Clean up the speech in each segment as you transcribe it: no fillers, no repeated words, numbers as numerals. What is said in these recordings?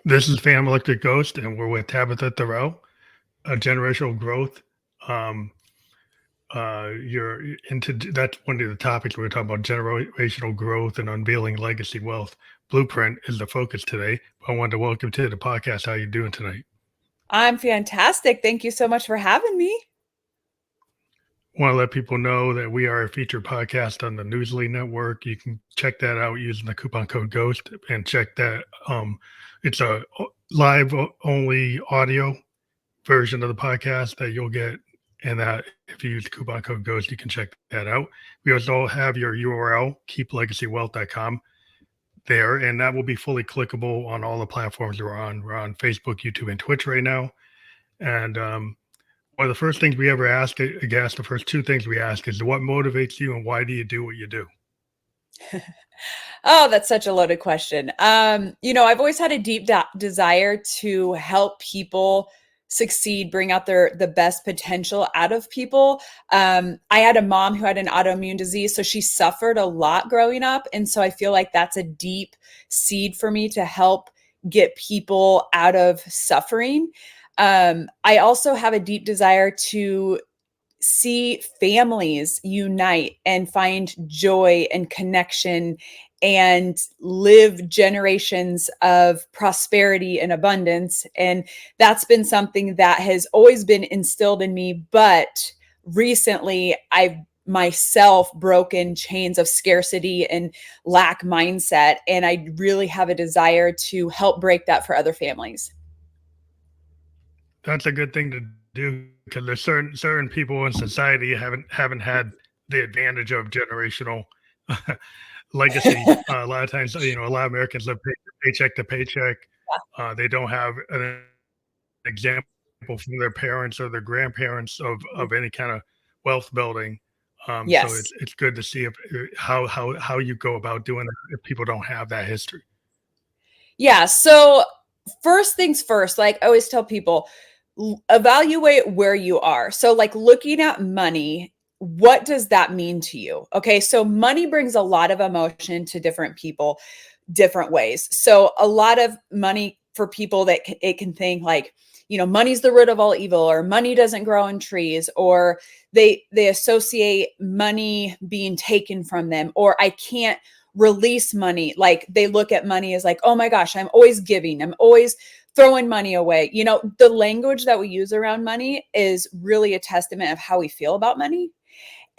This is Fam Electric Ghost, and we're with Tabatha Thorell, generational growth. Um, you're into that's one of the topics we're talking about: generational growth and unveiling legacy wealth. Blueprint is the focus today. I wanted to welcome to the podcast. How you doing tonight? I'm fantastic. Thank you so much for having me. Want to let people know that we are a featured podcast on the Newsly Network. You can check that out using the coupon code Ghost and check that. It's a live only audio version of the podcast that you'll get. And that if you use the coupon code Ghost, you can check that out. We also have your URL, keeplegacywealth.com there, and that will be fully clickable on all the platforms we're on. We're on Facebook, YouTube, and Twitch right now. And one of the first things we ever ask a guest, the first two things we ask is what motivates you and why do you do what you do? Oh, that's such a loaded question. I've always had a deep desire to help people succeed, bring out the best potential out of people. I had a mom who had an autoimmune disease, so she suffered a lot growing up. And so I feel like that's a deep seed for me to help get people out of suffering. I also have a deep desire to see families unite and find joy and connection and live generations of prosperity and abundance. And that's been something that has always been instilled in me. But recently, I've myself broken chains of scarcity and lack mindset. And I really have a desire to help break that for other families. That's a good thing to do because there's certain people in society haven't had the advantage of generational legacy. A lot of times, a lot of Americans live paycheck to paycheck. They don't have an example from their parents or their grandparents of any kind of wealth building. So Yes. it's good to see if how you go about doing it if people don't have that history. Yeah. So, first things first, like I always tell people, evaluate where you are. So, like looking at money, what does that mean to you? Okay. So, money brings a lot of emotion to different people, different ways. So, a lot of money for people that it can think like, money's the root of all evil, or money doesn't grow on trees, or they associate money being taken from them, or I can't release money. Like they look at money as like, oh my gosh, I'm always giving, I'm always throwing money away. The language that we use around money is really a testament of how we feel about money.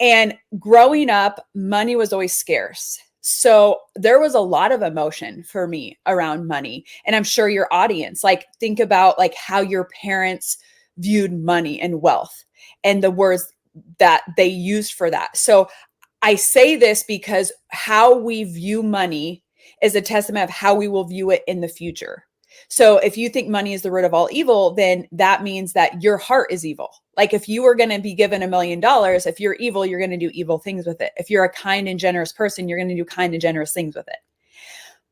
And growing up, money was always scarce. So there was a lot of emotion for me around money. And I'm sure your audience, like think about like how your parents viewed money and wealth and the words that they used for that. So I say this because how we view money is a testament of how we will view it in the future. So if you think money is the root of all evil, then that means that your heart is evil. Like if you were going to be given $1,000,000, if you're evil, you're going to do evil things with it. If you're a kind and generous person, you're going to do kind and generous things with it.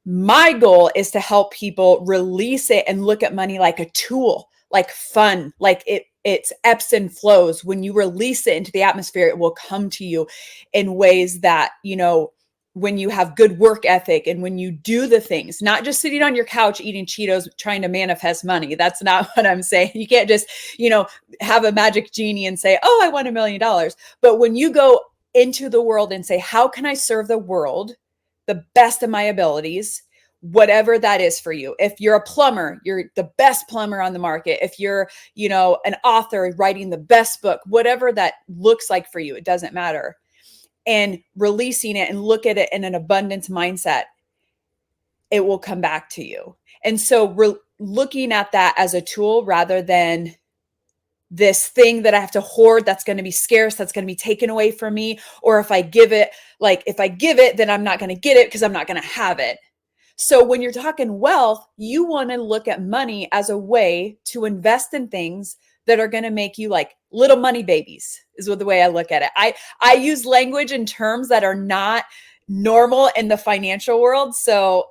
My goal is to help people release it and look at money like a tool, like fun, like it's ebbs and flows. When you release it into the atmosphere, it will come to you in ways that, when you have good work ethic and when you do the things, not just sitting on your couch eating Cheetos, trying to manifest money. That's not what I'm saying. You can't just, have a magic genie and say, oh, I want $1,000,000. But when you go into the world and say, how can I serve the world the best of my abilities, whatever that is for you. If you're a plumber, you're the best plumber on the market. If you're, an author writing the best book, whatever that looks like for you, it doesn't matter. And releasing it and look at it in an abundance mindset, it will come back to you. And so looking at that as a tool rather than this thing that I have to hoard that's going to be scarce, that's going to be taken away from me. Or if I give it, then I'm not going to get it because I'm not going to have it. So when you're talking wealth, you want to look at money as a way to invest in things that are going to make you like little money babies is what the way I look at it. I use language and terms that are not normal in the financial world. So,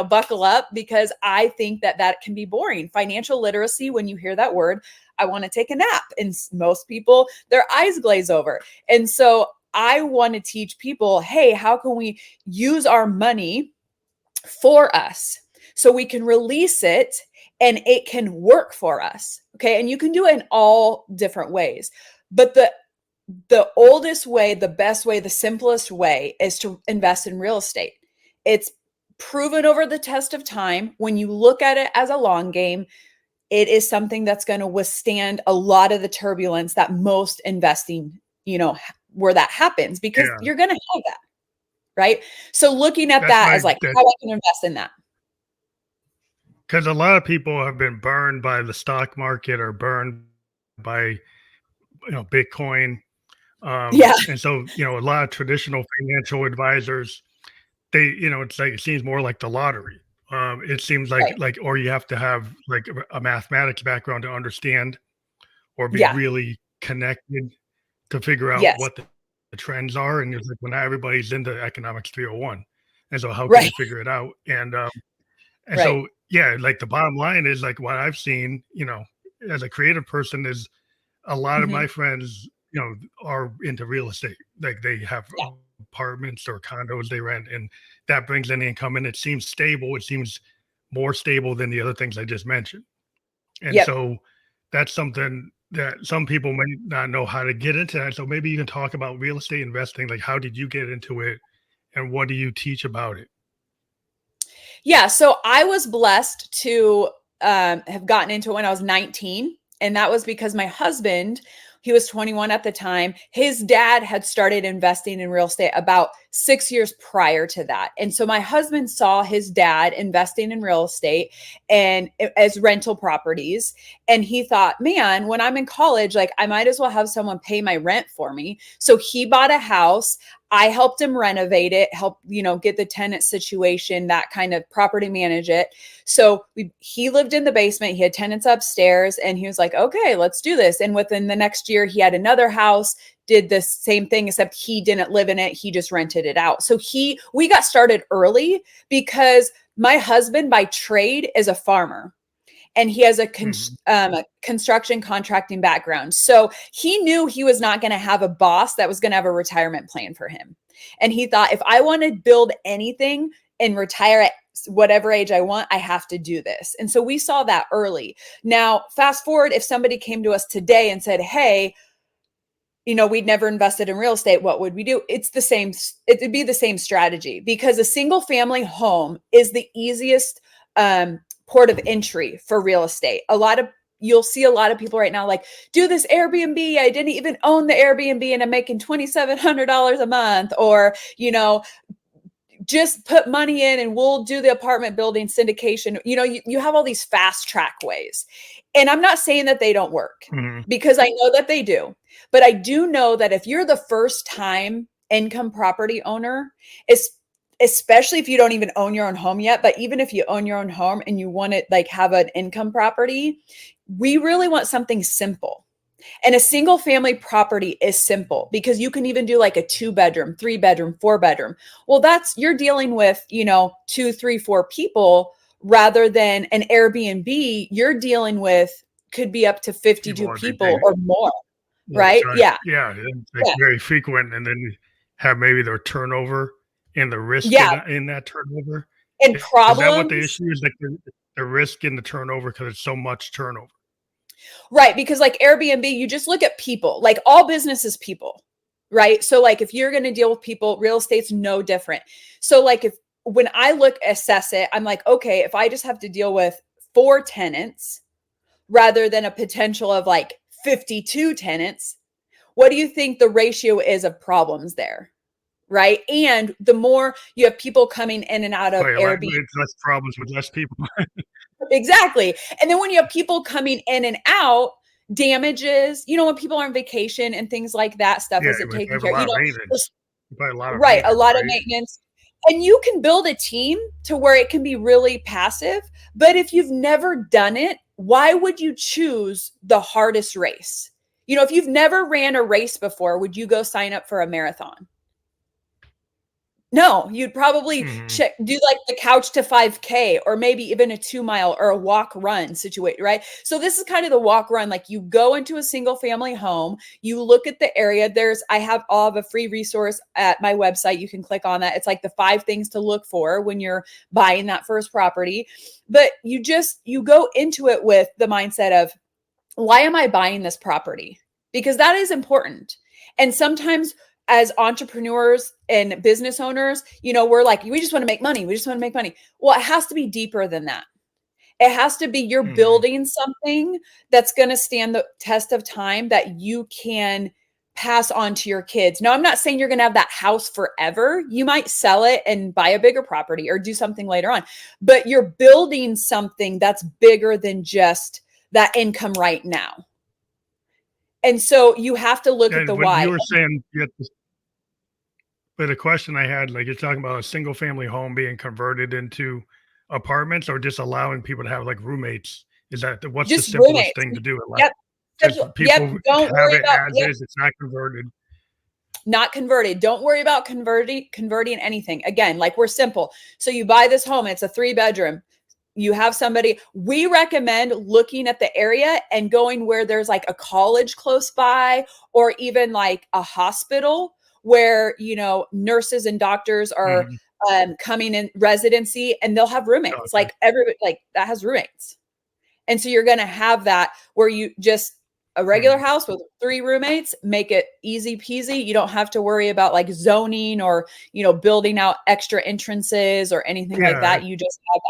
buckle up because I think that can be boring. Financial literacy, when you hear that word, I want to take a nap. And most people, their eyes glaze over. And so I want to teach people, hey, how can we use our money for us? so we can release it and it can work for us. Okay. And you can do it in all different ways. But the oldest way, the best way, the simplest way is to invest in real estate. It's proven over the test of time. When you look at it as a long game, it is something that's going to withstand a lot of the turbulence that most investing, where that happens, because you're going to have that. Right. So looking at that as like how I can invest in that. Because a lot of people have been burned by the stock market or burned by, Bitcoin. And so, a lot of traditional financial advisors, they, it's like, it seems more like the lottery. It seems like, or you have to have like a mathematics background to understand or be really connected to figure out what the trends are. And it's like, well, not everybody's into economics 301. And so how can you figure it out? And so, like the bottom line is like what I've seen, as a creative person is a lot of my friends, are into real estate. Like they have apartments or condos they rent, and that brings in income, and it seems stable. It seems more stable than the other things I just mentioned. And so that's something that some people may not know how to get into that. So maybe you can talk about real estate investing. Like, how did you get into it, and what do you teach about it? Yeah. So I was blessed to have gotten into it when I was 19. And that was because my husband, he was 21 at the time. His dad had started investing in real estate about 6 years prior to that. And so my husband saw his dad investing in real estate and as rental properties. And he thought, man, when I'm in college, like I might as well have someone pay my rent for me. So he bought a house. I helped him renovate it, help, get the tenant situation, that kind of property manage it. So he lived in the basement. He had tenants upstairs and he was like, okay, let's do this. And within the next year, he had another house, did the same thing, except he didn't live in it. He just rented it out. So we got started early because my husband by trade is a farmer. And he has a construction contracting background. So he knew he was not going to have a boss that was going to have a retirement plan for him. And he thought, if I want to build anything and retire at whatever age I want, I have to do this. And so we saw that early. Now, fast forward, if somebody came to us today and said, hey, we'd never invested in real estate, what would we do? It'd be the same strategy, because a single family home is the easiest port of entry for real estate. You'll see a lot of people right now like, do this Airbnb. I didn't even own the Airbnb and I'm making $2,700 a month, or, just put money in and we'll do the apartment building syndication. You have all these fast track ways. And I'm not saying that they don't work, because I know that they do. But I do know that if you're the first time income property owner, especially if you don't even own your own home yet, but even if you own your own home and you want to like have an income property, we really want something simple. And a single family property is simple because you can even do like a 2-bedroom, 3-bedroom, 4-bedroom. Well, you're dealing with, 2, 3, 4 people, rather than an Airbnb. You're dealing with could be up to 52 people or more. Right. Yeah. Yeah. It's very frequent. And then you have maybe their turnover and the risk in that turnover. And problems. Is that what the issue is? Like the risk in the turnover, because it's so much turnover. Right. Because like Airbnb, you just look at people, like all business is people. Right. So like if you're going to deal with people, real estate's no different. So like when I assess it, I'm like, okay, if I just have to deal with 4 tenants rather than a potential of like 52 tenants, what do you think the ratio is of problems there? Right. And the more you have people coming in and out of Airbnb, it's less problems with less people. Exactly. And then when you have people coming in and out, damages, when people are on vacation and things like that, stuff isn't taken care of. A lot of maintenance. And you can build a team to where it can be really passive. But if you've never done it, why would you choose the hardest race? If you've never ran a race before, would you go sign up for a marathon? No, you'd probably Mhm. do like the couch to 5K or maybe even a 2 mile or a walk run situation, right? So this is kind of the walk run. Like you go into a single family home, you look at the area. I have all of a free resource at my website. You can click on that. It's like the 5 things to look for when you're buying that first property. But you go into it with the mindset of, why am I buying this property? Because that is important. And sometimes as entrepreneurs and business owners, we're like, we just want to make money. We just want to make money. Well, it has to be deeper than that. It has to be you're Mhm. building something that's going to stand the test of time that you can pass on to your kids. Now, I'm not saying you're going to have that house forever. You might sell it and buy a bigger property or do something later on, but you're building something that's bigger than just that income right now. And so you have to look at the And when why. you were saying you had this, but a question I had, like you're talking about a single family home being converted into apartments or just allowing people to have like roommates. Is that what's the Just simplest roommates. thing to do? Yep. Just Yep. people Don't have worry it about, as yep, is, it's not converted. not converted. Don't worry about converting anything. Again, like we're simple. So you buy this home, it's a 3 bedroom. You have somebody, we recommend looking at the area and going where there's like a college close by or even like a hospital where, nurses and doctors are Mhm. coming in residency and they'll have roommates. Okay. Like everybody, like that has roommates. And so you're going to have that where you just a regular Mhm. house with 3 roommates, make it easy peasy. You don't have to worry about like zoning or, building out extra entrances or anything like Yeah, that. You just have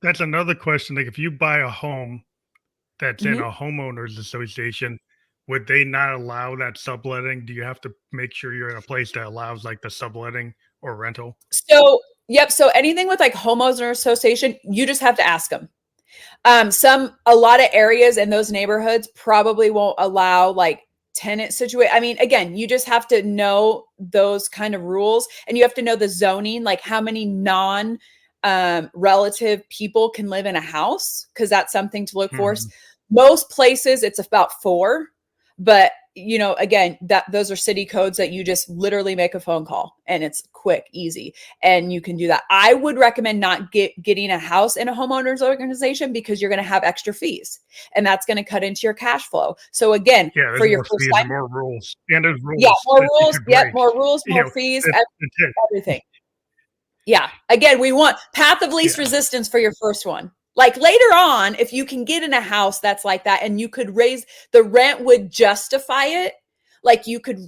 that's another question. Like if you buy a home that's that. in Mhm. a homeowners association, would they not allow that subletting? Do you have to make sure you're in a place that allows like the subletting or rental? So, yep. So anything with like homeowner association, you just have to ask them. A lot of areas in those neighborhoods probably won't allow like tenant situation. I mean, again, you just have to know those kind of rules and you have to know the zoning, like how many relative people can live in a house, because that's something to look for. Mhm. Most places it's about 4, but again, that those are city codes that you just literally make a phone call and it's quick, easy, and you can do that. I would recommend not getting a house in a homeowners organization because you're going to have extra fees and that's going to cut into your cash flow. So again, Yeah, for there's your more first fees and time, more rules, and there's yeah, rules more that you rules. could Yep, break. more rules, You more know, fees, that's it. everything. Yeah. Again, we want path of least Yeah, resistance for your first one. Like later on, if you can get in a house that's like that and you could raise the rent would justify it, like you could,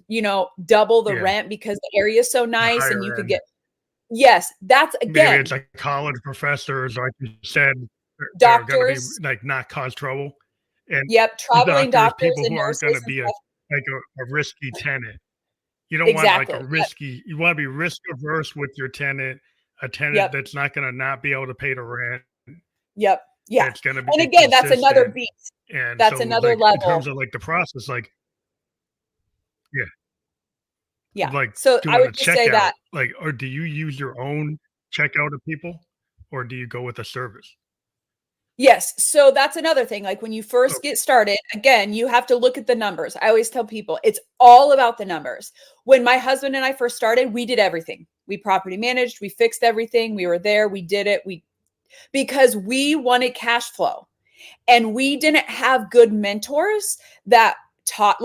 double the yeah, rent because the area is so the nice and you higher could end. get, yes, that's Maybe it's again, like college professors, like you said, that are gonna be, doctors. like, not cause trouble, and Yep. Traveling doctors, doctors people and who aren't nurses gonna and be stuff. like a risky tenant. You don't want, like, a Exactly. Yep. risky you wanna be risk averse with your tenant, a tenant Yep. that's not gonna not be able to pay the rent, Yep. Yeah. that's gonna And be again, that's another consistent, beast. and That's so, another like, in terms level. of, like, the process, yeah, Yeah. like, So I doing would a just say checkout, that. like or do you use your own checkout of people, or do you go with a service? Yes. So that's another thing. Like when you first Okay. get started, again, you have to look at the numbers. I always tell people it's all about the numbers. When my husband and I first started, we did everything. We property managed, we fixed everything, we were there, we did it. Because we wanted cash flow and we didn't have good mentors that taught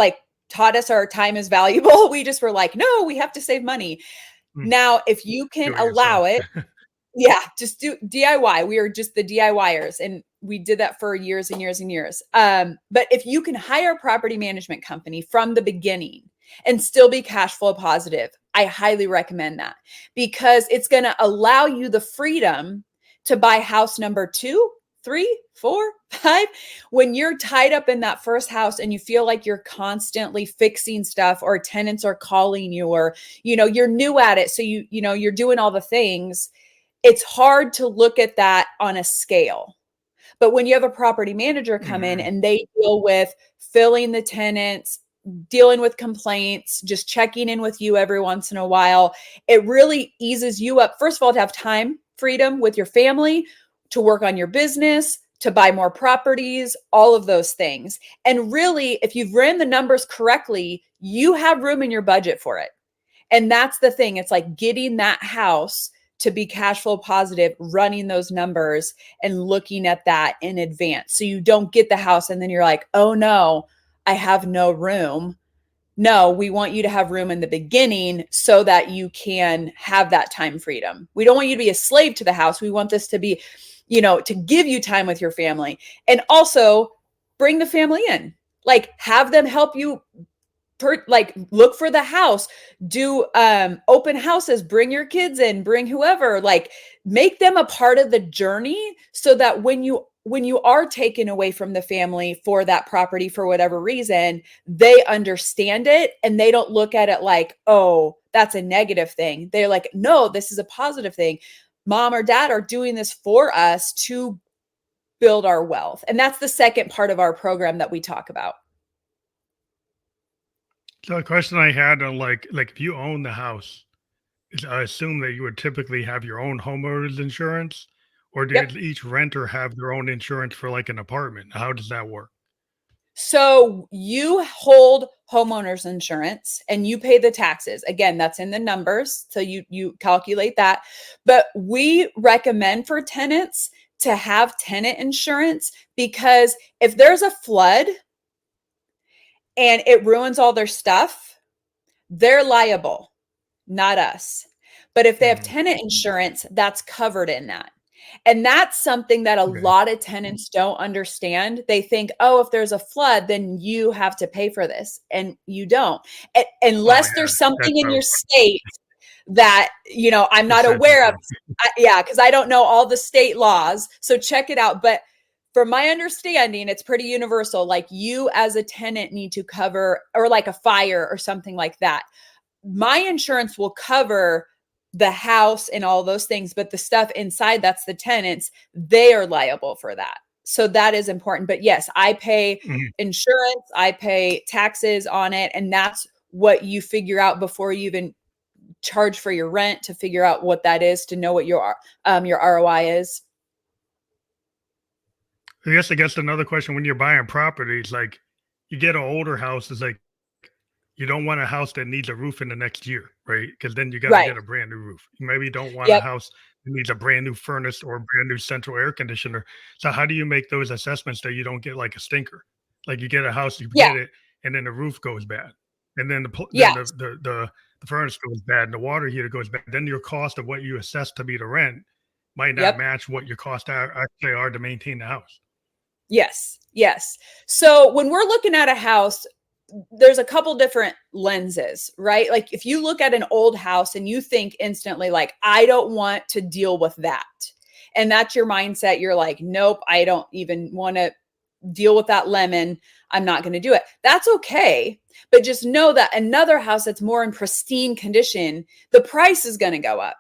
us our time is valuable. We just were like, no, we have to save money. Mm, Now, if you can do it allow yourself. it, yeah, just do DIY. We are just the DIYers and we did that for years and years and years. But if you can hire a property management company from the beginning and still be cash flow positive, I highly recommend that because it's going to allow you the freedom to buy house number 2, 3, 4, 5. When you're tied up in that first house and you feel like you're constantly fixing stuff or tenants are calling you or you're new at it, so you're doing all the things, it's hard to look at that on a scale. But when you have a property manager come in Mhm. and they deal with filling the tenants, dealing with complaints, just checking in with you every once in a while, it really eases you up. First of all, to have time freedom with your family, to work on your business, to buy more properties, all of those things. And really, if you've ran the numbers correctly, you have room in your budget for it. And that's the thing. It's like getting that house to be cash flow positive, running those numbers and looking at that in advance. So you don't get the house and then you're like, oh no, I have no room. No, we want you to have room in the beginning so that you can have that time freedom. We don't want you to be a slave to the house. We want this to be, to give you time with your family, and also bring the family in, like have them help you look for the house, do open houses, bring your kids in, bring whoever, like make them a part of the journey, so that when you are taken away from the family for that property for whatever reason, they understand it and they don't look at it like, oh, that's a negative thing. They're like, no, this is a positive thing. Mom or dad are doing this for us to build our wealth. And that's the second part of our program that we talk about. So a question I had on like if you own the house, I assume that you would typically have your own homeowner's insurance, or Yep. did each renter have their own insurance for like an apartment? How does that work? So you hold homeowners insurance and you pay the taxes. Again, that's in the numbers. So you calculate that. But we recommend for tenants to have tenant insurance, because if there's a flood and it ruins all their stuff, they're liable, not us. But if they have Mhm. tenant insurance, that's covered in that. And that's something that a Okay. lot of tenants don't understand. They think, oh, if there's a flood, then you have to pay for this. And you don't. Oh Unless yeah, there's that's something in what I your was state that, I'm not aware of. specifically. Yeah, because I don't know all the state laws. So check it out. But from my understanding, it's pretty universal. Like you as a tenant need to cover, or like a fire or something like that. My insurance will cover the house and all those things, but the stuff inside, that's the tenants, they are liable for that. So that is important. But yes, I pay Mhm. insurance, I pay taxes on it, and that's what you figure out before you even charge for your rent, to figure out what that is, to know what your ROI is. I guess another question when you're buying properties, like you get an older house, is like you don't want a house that needs a roof in the next year, right? Because then you got to Right. get a brand new roof. You maybe don't want a Yep. house that needs a brand new furnace or a brand new central air conditioner. So how do you make those assessments that you don't get like a stinker? Like you get a house, you Yeah. get it, and then the roof goes bad, and then Yeah. the furnace goes bad, and the water heater goes bad. Then your cost of what you assess to be the rent might not Yep. match what your costs actually are to maintain the house. Yes. Yes. So when we're looking at a house, there's a couple different lenses, right? Like if you look at an old house and you think instantly like, I don't want to deal with that. And that's your mindset. You're like, nope, I don't even want to deal with that lemon. I'm not going to do it. That's okay. But just know that another house that's more in pristine condition, the price is going to go up.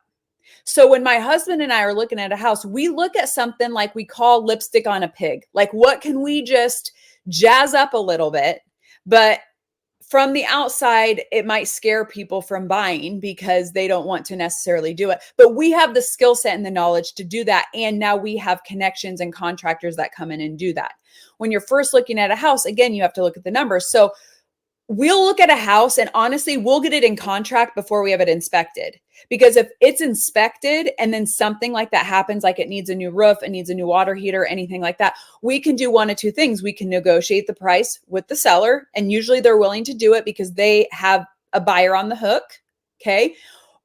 So when my husband and I are looking at a house, we look at something like we call lipstick on a pig. Like what can we just jazz up a little bit? But from the outside, it might scare people from buying because they don't want to necessarily do it. But we have the skill set and the knowledge to do that. And now we have connections and contractors that come in and do that. When you're first looking at a house, again, you have to look at the numbers. So we'll look at a house and honestly, we'll get it in contract before we have it inspected. Because if it's inspected and then something like that happens, like it needs a new roof, it needs a new water heater, anything like that, we can do one of two things. We can negotiate the price with the seller, and usually they're willing to do it because they have a buyer on the hook. Okay.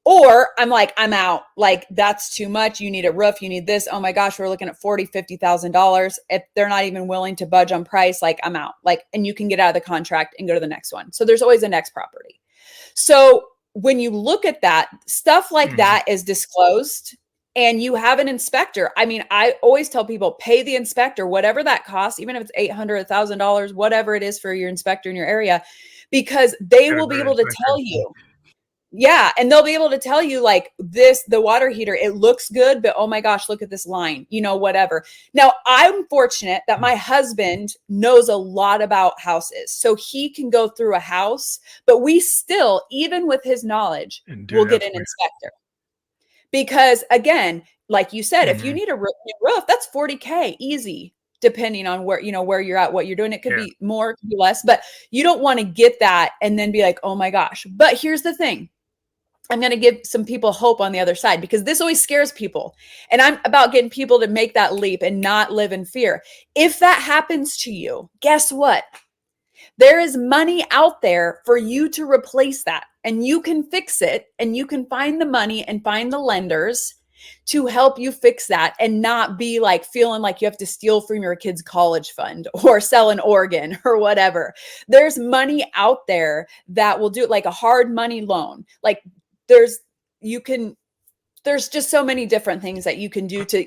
Or I'm like, I'm out. Like, that's too much. You need a roof. You need this. Oh my gosh, we're looking at $40,000, $50,000. If they're not even willing to budge on price, like I'm out. Like, and you can get out of the contract and go to the next one. So there's always a next property. So when you look at that, stuff like Mhm. that is disclosed and you have an inspector. I mean, I always tell people pay the inspector, whatever that costs, even if it's $800, $1,000, whatever it is for your inspector in your area, because they Yeah, will be very able to expensive. tell you. Yeah, and they'll be able to tell you like this, the water heater, it looks good, but oh my gosh, look at this line, whatever. Now, I'm fortunate that Mm. my husband knows a lot about houses. So he can go through a house, but we still, even with his knowledge, And do will that get an for inspector. Because again, like you said, you. if you Mhm. need a new roof, that's 40K easy, depending on where you're at, what you're doing. It could Yeah. be more, it could be less, but you don't want to get that and then be like, oh my gosh. But here's the thing. I'm going to give some people hope on the other side, because this always scares people. And I'm about getting people to make that leap and not live in fear. If that happens to you, guess what? There is money out there for you to replace that, and you can fix it, and you can find the money and find the lenders to help you fix that, and not be like feeling like you have to steal from your kid's college fund or sell an organ or whatever. There's money out there that will do it, like a hard money loan. Like there's there's just so many different things that you can do to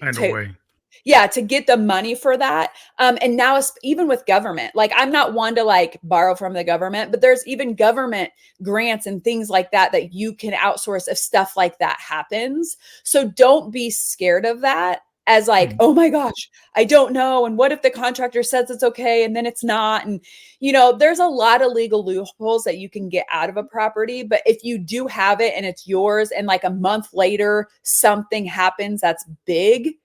get the money for that. And now even with government, like I'm not one to like borrow from the government, but there's even government grants and things like that that you can outsource if stuff like that happens. So don't be scared of that as like, oh my gosh, I don't know. And what if the contractor says it's okay and then it's not? And, there's a lot of legal loopholes that you can get out of a property. But if you do have it and it's yours, and like a month later, something happens that's big,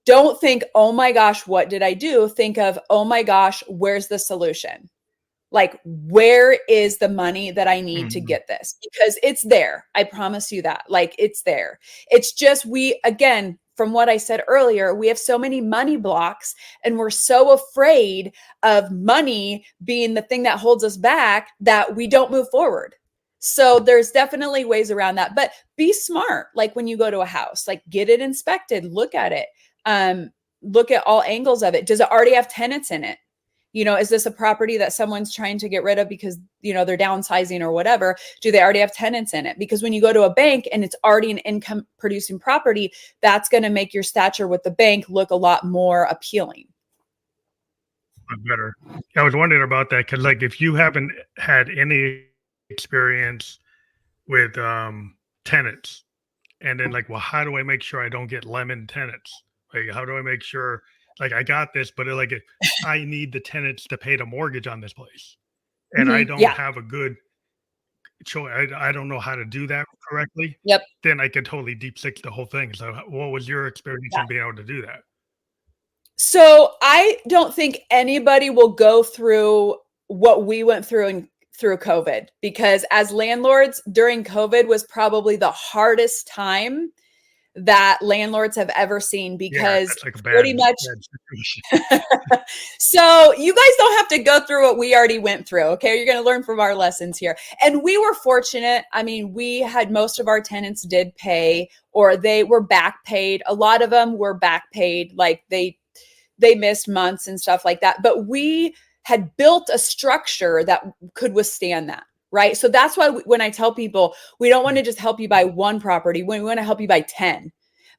don't think, oh my gosh, what did I do? Think of, oh my gosh, where's the solution? Like, where is the money that I need to get this? Because it's there. I promise you that. Like, it's there. It's just, again, from what I said earlier, we have so many money blocks, and we're so afraid of money being the thing that holds us back that we don't move forward. So there's definitely ways around that, but be smart. Like when you go to a house, like get it inspected, look at it. Look at all angles of it. Does it already have tenants in it? Is this a property that someone's trying to get rid of because, they're downsizing or whatever? Do they already have tenants in it? Because when you go to a bank and it's already an income producing property, that's going to make your stature with the bank look a lot more appealing. Better. I was wondering about that, because like if you haven't had any experience with tenants, and then like, well, how do I make sure I don't get lemon tenants? Like, how do I make sure, like, I got this, but I need the tenants to pay the mortgage on this place, and I don't have a good choice. I don't know how to do that correctly. Yep. Then I could totally deep six the whole thing. So what was your experience in being able to do that? So I don't think anybody will go through what we went through through COVID, because as landlords during COVID was probably the hardest time that landlords have ever seen, because like pretty much so you guys don't have to go through what we already went through. Okay. You're going to learn from our lessons here. And we were fortunate. I mean, we had most of our tenants did pay, or they were back paid. A lot of them were back paid. Like they missed months and stuff like that. But we had built a structure that could withstand that. Right. So that's why when I tell people, we don't want to just help you buy one property, we want to help you buy 10,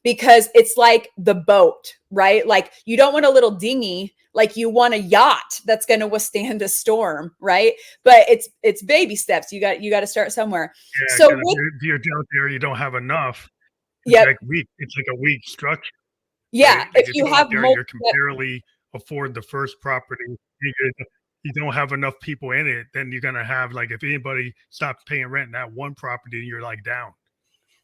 because it's like the boat, right? Like you don't want a little dinghy, like you want a yacht that's going to withstand a storm. Right. But it's baby steps. You got to start somewhere. Yeah, so if you're out there, you don't have enough. It's like a weak structure. Yeah. Right? If you have there, you can barely afford the first property. You don't have enough people in it, then you're going to have, like, if anybody stops paying rent in that one property, you're like down.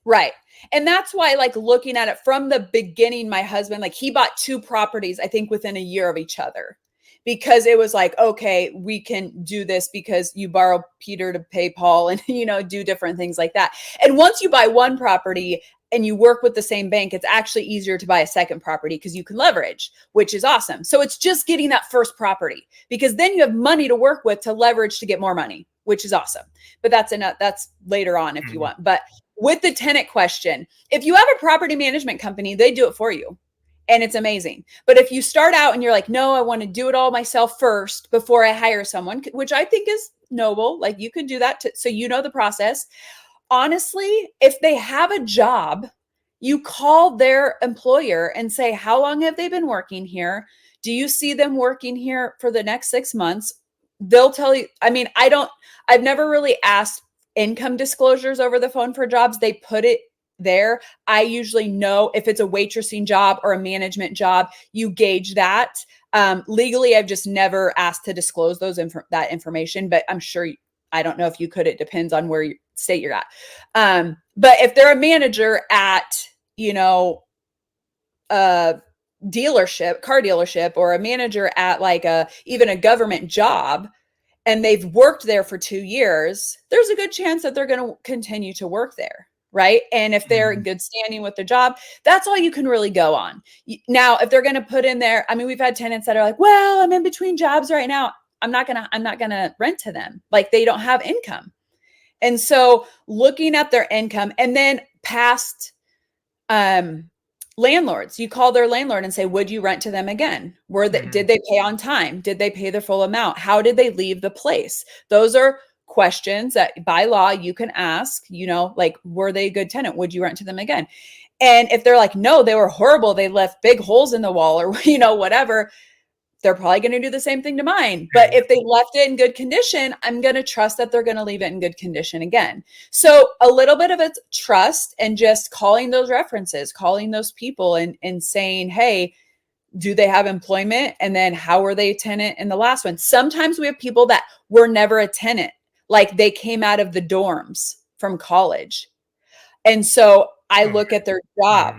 Right. And that's why, like, looking at it from the beginning, my husband, like, he bought 2 properties, I think within a year of each other, because it was like, okay, we can do this because you borrow Peter to pay Paul and, do different things like that. And once you buy one property and you work with the same bank, it's actually easier to buy a second property because you can leverage, which is awesome. So it's just getting that first property, because then you have money to work with to leverage to get more money, which is awesome. But that's later on if you want. But with the tenant question, if you have a property management company, they do it for you. And it's amazing. But if you start out and you're like, no, I want to do it all myself first before I hire someone, which I think is noble, like you could do that so the process. Honestly, if they have a job, you call their employer and say, how long have they been working here? Do you see them working here for the next 6 months? They'll tell you. I mean, I've never really asked income disclosures over the phone for jobs. They put it there. I usually know if it's a waitressing job or a management job, you gauge that. Legally, I've just never asked to disclose that information, but I'm sure I don't know if you could. It depends on where state you're at. But if they're a manager at, a car dealership, or a manager at like even a government job, and they've worked there for 2 years, there's a good chance that they're going to continue to work there. Right. And if they're in good standing with their job, that's all you can really go on. Now, if they're going to put in there, I mean, we've had tenants that are like, well, I'm in between jobs right now. I'm not going to rent to them. Like, they don't have income. And so looking at their income, and then past landlords, you call their landlord and say, would you rent to them again? Did they pay on time? Did they pay the full amount? How did they leave the place? Those are questions that by law you can ask, like, were they a good tenant? Would you rent to them again? And if they're like, no, they were horrible, they left big holes in the wall, or, whatever, they're probably going to do the same thing to mine. But if they left it in good condition, I'm going to trust that they're going to leave it in good condition again. So a little bit of it's trust, and just calling those references, calling those people and saying, hey, do they have employment? And then how were they a tenant in the last one? Sometimes we have people that were never a tenant. Like, they came out of the dorms from college. And so I look at their job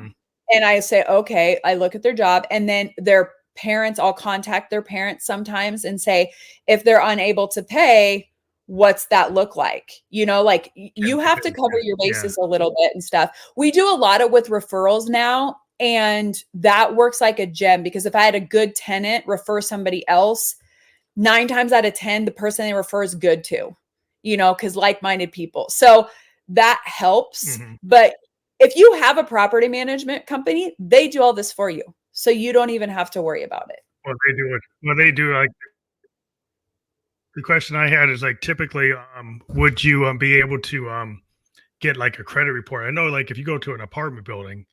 and I say, okay, I look at their job, and then their parents, I'll contact their parents sometimes and say, if they're unable to pay, what's that look like? Like, you have to cover your bases a little bit and stuff. We do a lot with referrals now, and that works like a gem, because if I had a good tenant refer somebody else, 9 times out of 10, the person they refer is good too, because like-minded people. So that helps. But if you have a property management company, they do all this for you. So you don't even have to worry about it. Well, they do it. Well, they do. Like, the question I had is, like, typically, would you be able to get like a credit report? I know, like, if you go to an apartment building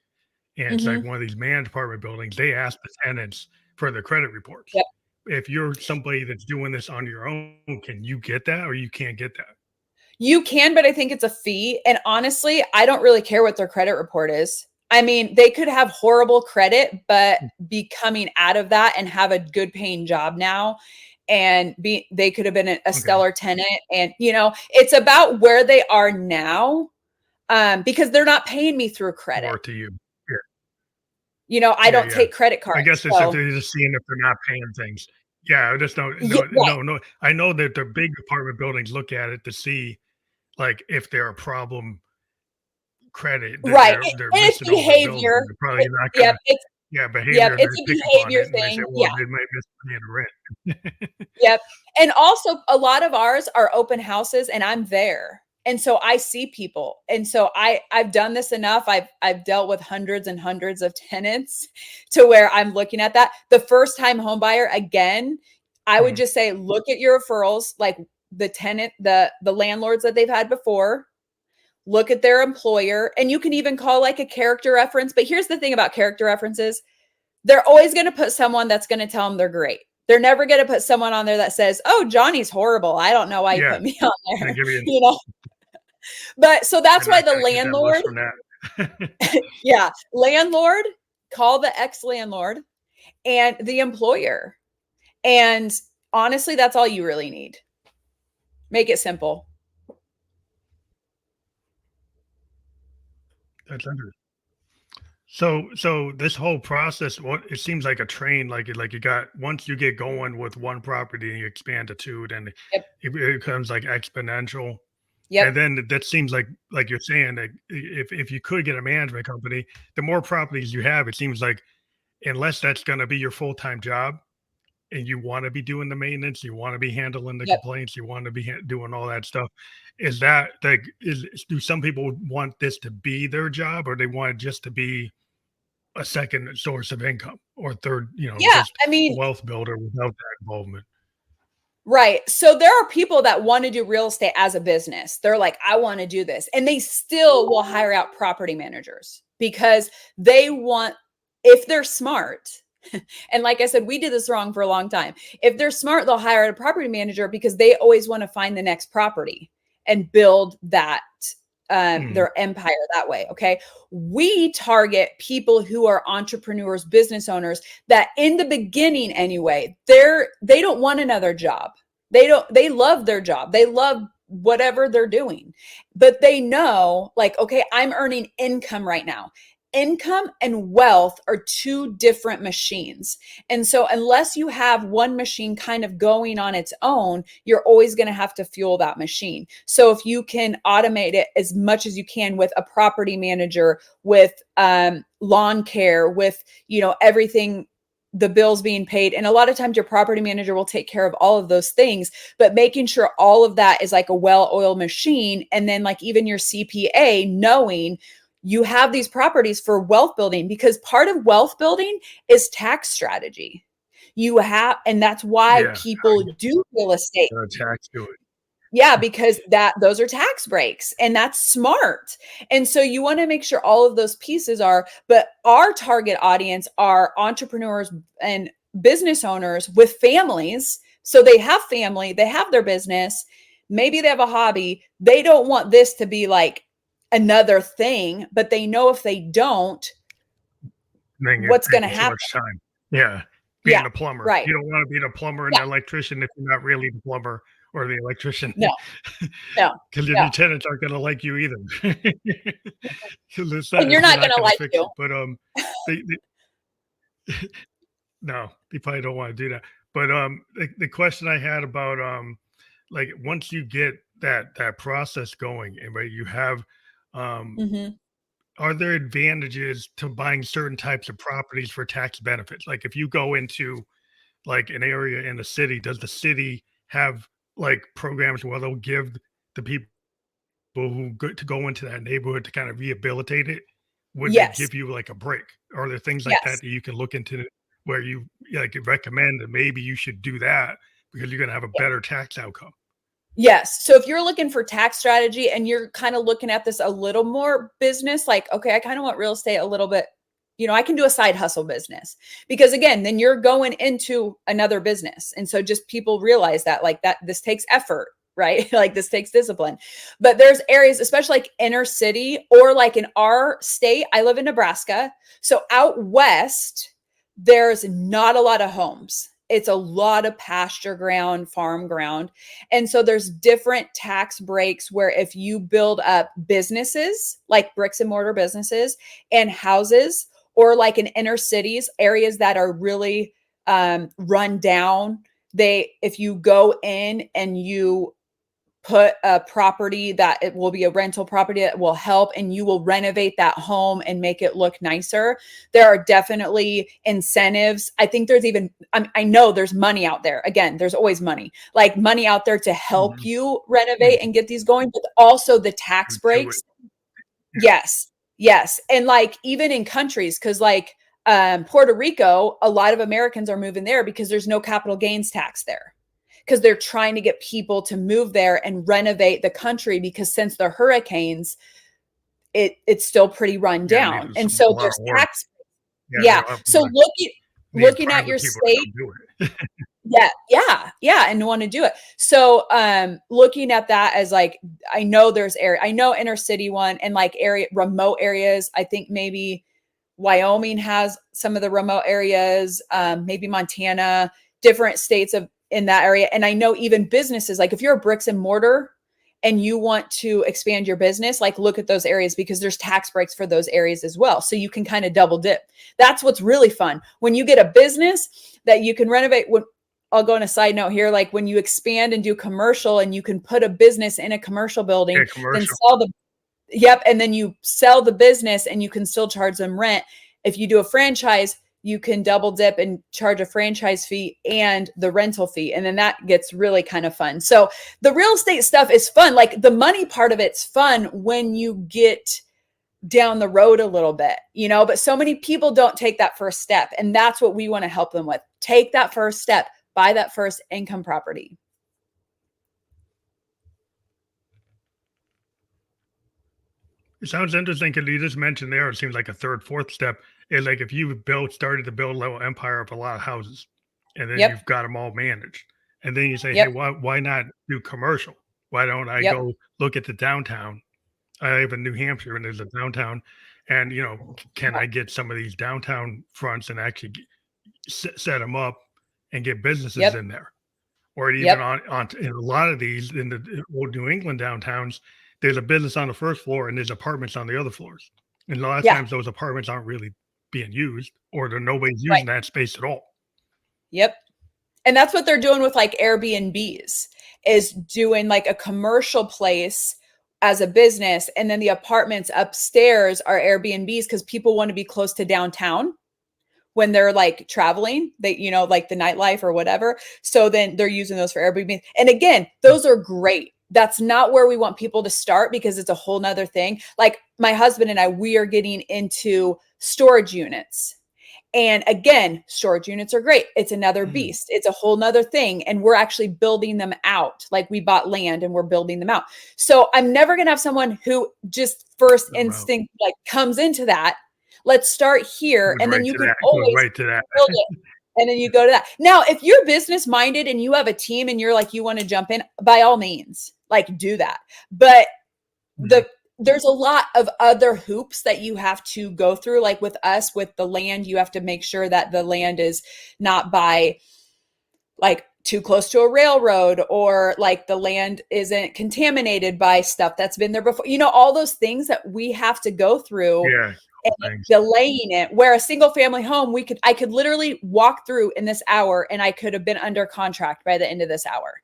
and it's like one of these managed apartment buildings, they ask the tenants for their credit reports. Yep. If you're somebody that's doing this on your own, can you get that, or you can't get that? You can, but I think it's a fee. And honestly, I don't really care what their credit report is. I mean, they could have horrible credit, but be coming out of that and have a good paying job now. And they could have been a stellar tenant. And, it's about where they are now, because they're not paying me through credit. Or to you. I don't take credit cards. I guess it's if they're just seeing if they're not paying things. Yeah, I just don't. No. I know that the big apartment buildings look at it to see, like, if they're a problem credit. Right. They're and it's behavior. They're probably not gonna, behavior. Yep, it's a behavior thing. They might miss paying rent. Yep. And also, a lot of ours are open houses, and I'm there. And so I see people. And so I've done this enough. I've dealt with hundreds and hundreds of tenants to where I'm looking at that. The first time home buyer, again, I would just say, look at your referrals, like the tenant, the landlords that they've had before, look at their employer, and you can even call like a character reference. But here's the thing about character references. They're always going to put someone that's going to tell them they're great. They're never going to put someone on there that says, oh, Johnny's horrible. I don't know why you put me on there. But so that's why the landlord, landlord, call the ex-landlord and the employer. And honestly, that's all you really need. Make it simple. That's under. So this whole process, it seems like a train. Like you got, once you get going with one property and you expand to 2, then it becomes like exponential. Yep. And then that seems like you're saying that if you could get a management company, the more properties you have, it seems like, unless that's going to be your full-time job and you want to be doing the maintenance, you want to be handling the complaints, you want to be doing all that stuff. Is that like, do some people want this to be their job, or they want it just to be a second source of income, or third, just a wealth builder without that involvement? Right. So there are people that want to do real estate as a business. They're like, I want to do this. And they still will hire out property managers because they want, if they're smart, and like I said, we did this wrong for a long time. If they're smart, they'll hire a property manager because they always want to find the next property and build that, their empire that way. Okay. We target people who are entrepreneurs, business owners that in the beginning anyway, they don't want another job. They love their job. They love whatever they're doing, but they know, like, okay, I'm earning income right now. income and wealth are two different machines. And so unless you have one machine kind of going on its own, you're always going to have to fuel that machine. So if you can automate it as much as you can with a property manager, with lawn care, with, everything, the bills being paid. And a lot of times your property manager will take care of all of those things, but making sure all of that is like a well-oiled machine. And then like even your CPA knowing you have these properties for wealth building, because part of wealth building is tax strategy. And that's why people do real estate. Tax do it. Yeah, because those are tax breaks, and that's smart. And so you want to make sure all of those pieces are, but our target audience are entrepreneurs and business owners with families. So they have family, they have their business, maybe they have a hobby. They don't want this to be like another thing, but they know if they don't, what's going to happen? Time. Yeah. Being a plumber. Right. You don't want to be the plumber and the electrician if you're not really the plumber or the electrician. No. Because your tenants aren't going to like you either. And you're not going to like you. But no, they probably don't want to do that. But the question I had about like once you get that process going and right, you have are there advantages to buying certain types of properties for tax benefits? Like if you go into like an area in the city, does the city have like programs where they'll give the people who go into that neighborhood to kind of rehabilitate it? Would they give you like a break? Or are there things like that you can look into where you like recommend that maybe you should do that because you're going to have a better tax outcome? Yes. So if you're looking for tax strategy and you're kind of looking at this a little more business, like, okay, I kind of want real estate a little bit, I can do a side hustle business, because again, then you're going into another business. And so just people realize that like that, this takes effort, right? Like this takes discipline. But there's areas, especially like inner city or like in our state, I live in Nebraska. So out west, there's not a lot of homes. It's a lot of pasture ground, farm ground. And so there's different tax breaks where if you build up businesses, like bricks and mortar businesses and houses, or like in inner cities, areas that are really run down, if you go in and you put a property that it will be a rental property that will help and you will renovate that home and make it look nicer. There are definitely incentives. I think there's even, I know there's money out there. Again, there's always money out there to help you renovate and get these going, but also the tax breaks. Yes. And like even in countries, because like Puerto Rico, a lot of Americans are moving there because there's no capital gains tax there. Because they're trying to get people to move there and renovate the country, because since the hurricanes, it's still pretty run down. And so there's tax. So looking at your state. And want to do it. So looking at that as like, I know there's I know inner city one and like remote areas. I think maybe Wyoming has some of the remote areas, maybe Montana, different states in that area. And I know even businesses, like if you're a bricks and mortar and you want to expand your business, like look at those areas because there's tax breaks for those areas as well. So you can kind of double dip. That's what's really fun. When you get a business that you can renovate, I'll go on a side note here, like when you expand and do commercial and you can put a business in a commercial building, then sell and then you sell the business and you can still charge them rent. If you do a franchise, you can double dip and charge a franchise fee and the rental fee. And then that gets really kind of fun. So the real estate stuff is fun. Like the money part of it's fun when you get down the road a little bit, but so many people don't take that first step. And that's what we want to help them with. Take that first step, buy that first income property. It sounds interesting because you just mentioned there, it seems like a third, fourth step is like if you started to build a little empire of a lot of houses and then you've got them all managed. And then you say, hey, why not do commercial? Why don't I go look at the downtown? I live in New Hampshire and there's a downtown and, can I get some of these downtown fronts and actually set them up and get businesses in there? Or even on in a lot of these in the old New England downtowns, there's a business on the first floor and there's apartments on the other floors. And a lot of Yeah. times those apartments aren't really being used, or nobody's Right. using that space at all. Yep. And that's what they're doing with like Airbnbs, is doing like a commercial place as a business, and then the apartments upstairs are Airbnbs because people want to be close to downtown when they're like traveling, they, you know, like the nightlife or whatever. So then they're using those for Airbnb. And again, those are great. That's not where we want people to start because it's a whole nother thing. Like my husband and I, we are getting into storage units. And again, storage units are great. It's another beast. It's a whole nother thing. And we're actually building them out. Like we bought land and we're building them out. So I'm never going to have someone who just first instinct like comes into that. Let's start here. And then you can Goes always right to that. build it. And then you go to that. Now, if you're business minded and you have a team and you're like, you want to jump in, by all means, like do that. But there's a lot of other hoops that you have to go through. Like with us, with the land, you have to make sure that the land is not by like too close to a railroad, or like the land isn't contaminated by stuff that's been there before. You know, all those things that we have to go through. Yeah. And delaying it, where a single family home, I could literally walk through in this hour and I could have been under contract by the end of this hour.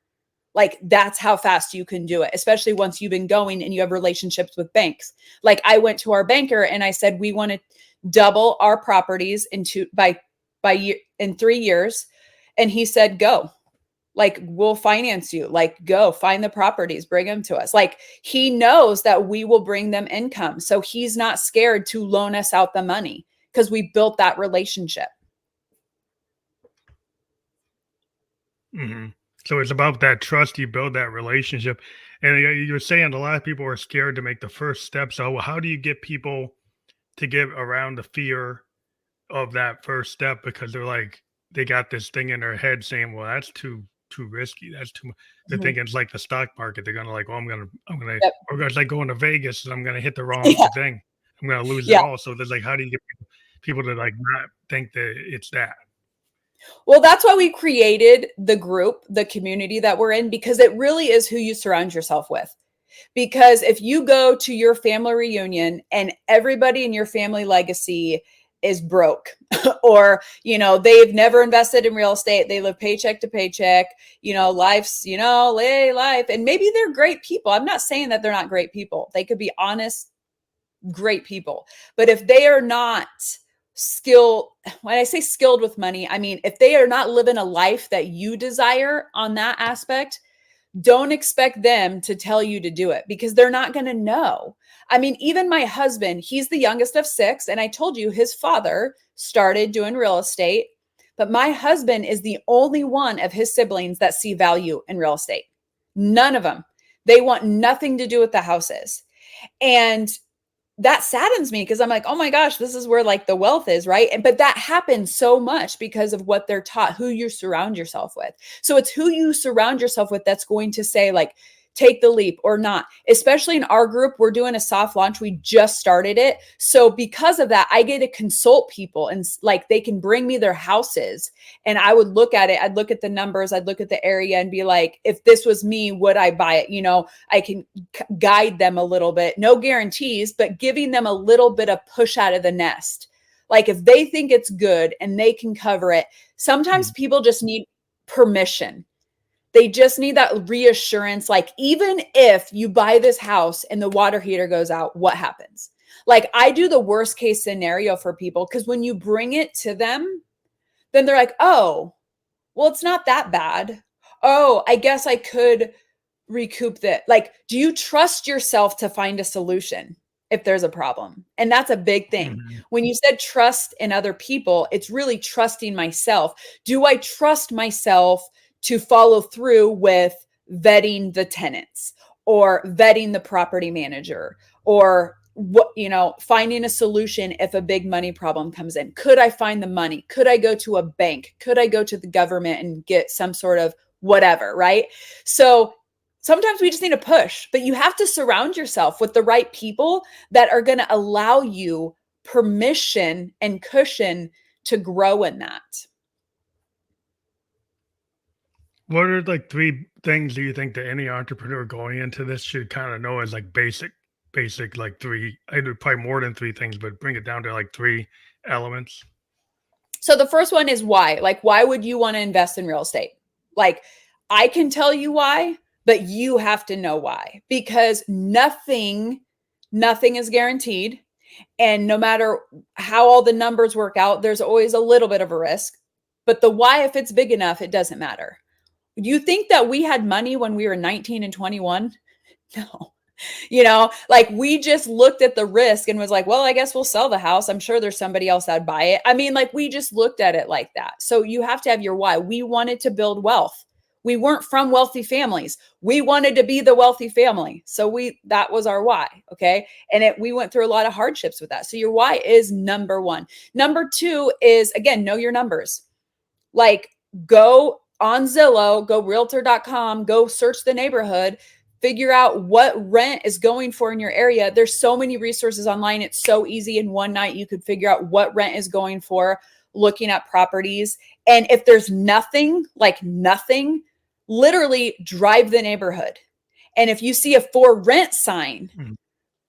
Like that's how fast you can do it, especially once you've been going and you have relationships with banks. Like I went to our banker and I said, we want to double our properties in 3 years. And he said, go. Like we'll finance you. Like go find the properties, bring them to us. Like he knows that we will bring them income. So he's not scared to loan us out the money because we built that relationship. So it's about that trust. You build that relationship. And you're saying a lot of people are scared to make the first step. So how do you get people to get around the fear of that first step? Because they're like, they got this thing in their head saying, well, that's too risky. That's too much. They're thinking it's like the stock market. They're gonna like, oh, Yep. we're gonna like going to Vegas and I'm gonna hit the wrong Yeah. thing. I'm gonna lose it Yeah. all. So there's like, how do you get people to like not think that it's that? Well, that's why we created the group, the community that we're in, because it really is who you surround yourself with. Because if you go to your family reunion and everybody in your family legacy is broke or, you know, they've never invested in real estate, they live paycheck to paycheck, you know, life's, you know, life. And maybe they're great people. I'm not saying that they're not great people. They could be honest, great people. But if they are not skilled, when I say skilled with money, I mean, if they are not living a life that you desire on that aspect, don't expect them to tell you to do it because they're not going to know. I mean, even my husband, he's the youngest of 6. And I told you his father started doing real estate, but my husband is the only one of his siblings that see value in real estate. None of them. They want nothing to do with the houses. And that saddens me because I'm like, oh my gosh, this is where like the wealth is, right? But that happens so much because of what they're taught, who you surround yourself with. So it's who you surround yourself with that's going to say like, take the leap or not. Especially in our group, we're doing a soft launch. We just started it. So because of that, I get to consult people and like they can bring me their houses and I would look at it. I'd look at the numbers. I'd look at the area and be like, if this was me, would I buy it? You know, I can guide them a little bit, no guarantees, but giving them a little bit of push out of the nest. Like if they think it's good and they can cover it, sometimes people just need permission. They just need that reassurance. Like, even if you buy this house and the water heater goes out, what happens? Like, I do the worst case scenario for people because when you bring it to them, then they're like, oh, well, it's not that bad. Oh, I guess I could recoup that. Like, do you trust yourself to find a solution if there's a problem? And that's a big thing. When you said trust in other people, it's really trusting myself. Do I trust myself to follow through with vetting the tenants or vetting the property manager or what, you know, finding a solution if a big money problem comes in? Could I find the money? Could I go to a bank? Could I go to the government and get some sort of whatever, right? So sometimes we just need a push, but you have to surround yourself with the right people that are going to allow you permission and cushion to grow in that. What are like 3 things do you think that any entrepreneur going into this should kind of know as like basic basic like three, I do probably more than three things, but bring it down to like three elements. So the first one is why. Like, why would you want to invest in real estate? Like, I can tell you why, but you have to know why, because nothing is guaranteed. And no matter how all the numbers work out, there's always a little bit of a risk. But the why, if it's big enough, it doesn't matter. Do you think that we had money when we were 19 and 21? No. Like we just looked at the risk and was like, well, I guess we'll sell the house. I'm sure there's somebody else that'd buy it. I mean, like we just looked at it like that. So you have to have your why. We wanted to build wealth. We weren't from wealthy families. We wanted to be the wealthy family. So that was our why. Okay. And we went through a lot of hardships with that. So your why is number one. Number two is, again, know your numbers. Like go on Zillow, go realtor.com, go search the neighborhood, figure out what rent is going for in your area. There's so many resources online. It's so easy. In one night, you could figure out what rent is going for looking at properties. And if there's nothing, literally drive the neighborhood. And if you see a for rent sign,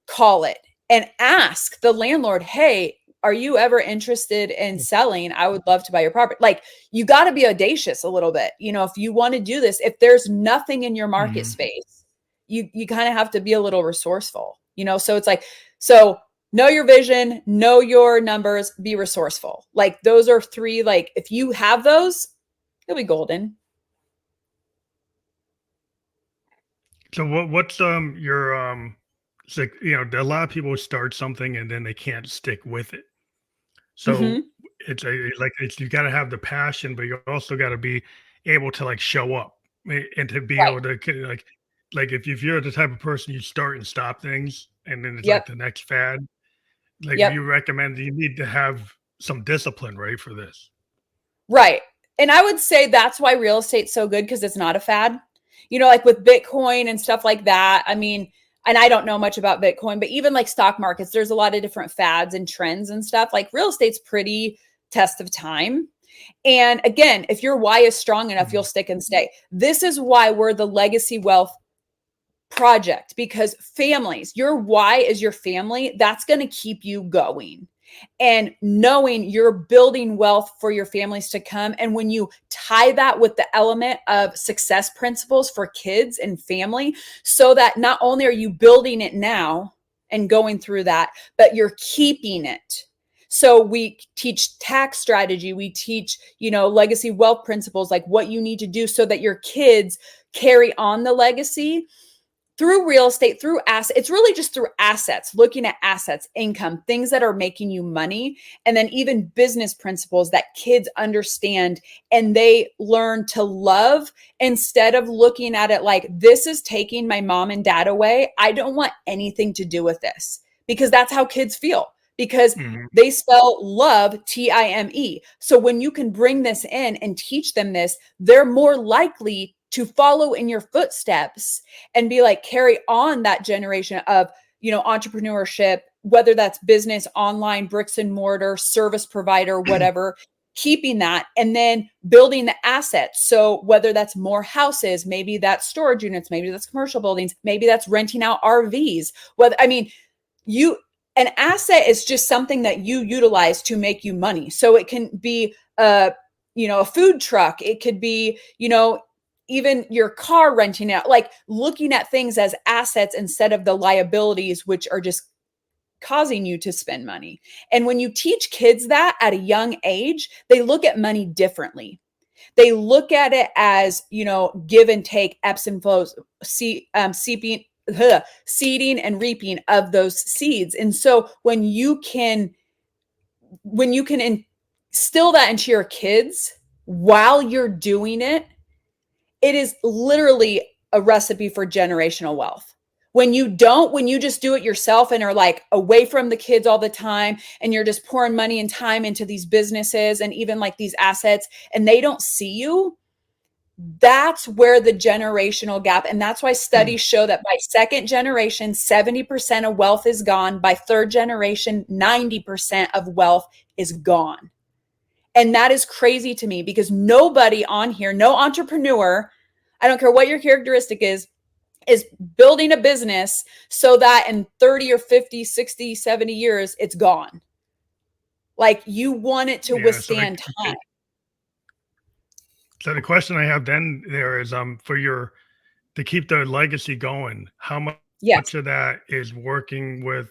call it and ask the landlord, hey, are you ever interested in selling? I would love to buy your property. Like you got to be audacious a little bit. If you want to do this, if there's nothing in your market space, you kind of have to be a little resourceful, so it's like, so know your vision, know your numbers, be resourceful. Like those are three, like if you have those, you'll be golden. So what's your it's like, a lot of people start something and then they can't stick with it. So it's you got to have the passion, but you also got to be able to like show up and to be Right. able to like if you're the type of person you start and stop things and then it's like Yep. the next fad, like Yep. you recommend you need to have some discipline, right, for this. Right. And I would say that's why real estate's so good, because it's not a fad. Like with Bitcoin and stuff like that. I mean, and I don't know much about Bitcoin, but even like stock markets, there's a lot of different fads and trends and stuff. Like real estate's pretty test of time. And again, if your why is strong enough, you'll stick and stay. This is why we're the legacy wealth project, because families, your why is your family. That's going to keep you going. And knowing you're building wealth for your families to come. And when you tie that with the element of success principles for kids and family, so that not only are you building it now and going through that, but you're keeping it. So we teach tax strategy. We teach, legacy wealth principles, like what you need to do so that your kids carry on the legacy through real estate, through assets. It's really just through assets, looking at assets, income, things that are making you money, and then even business principles that kids understand and they learn to love, instead of looking at it like, this is taking my mom and dad away. I don't want anything to do with this, because that's how kids feel, because they spell love Time. So when you can bring this in and teach them this, they're more likely to follow in your footsteps and be like, carry on that generation of, entrepreneurship, whether that's business, online, bricks and mortar, service provider, whatever, keeping that and then building the assets. So whether that's more houses, maybe that's storage units, maybe that's commercial buildings, maybe that's renting out RVs. An asset is just something that you utilize to make you money. So it can be a food truck. It could be, even your car renting out, like looking at things as assets instead of the liabilities, which are just causing you to spend money. And when you teach kids that at a young age, they look at money differently. They look at it as, give and take, ebbs and flows, seeding and reaping of those seeds. And so when you can instill that into your kids while you're doing it, it is literally a recipe for generational wealth. When you just do it yourself and are like away from the kids all the time, and you're just pouring money and time into these businesses and even like these assets, and they don't see you, that's where the generational gap. And that's why studies show that by second generation, 70% of wealth is gone. By third generation, 90% of wealth is gone. And that is crazy to me, because nobody on here, no entrepreneur, I don't care what your characteristic is, is building a business so that in 30 or 50, 60, 70 years, it's gone. Like you want it to withstand time. So the question I have then there is to keep the legacy going, how much of that is working with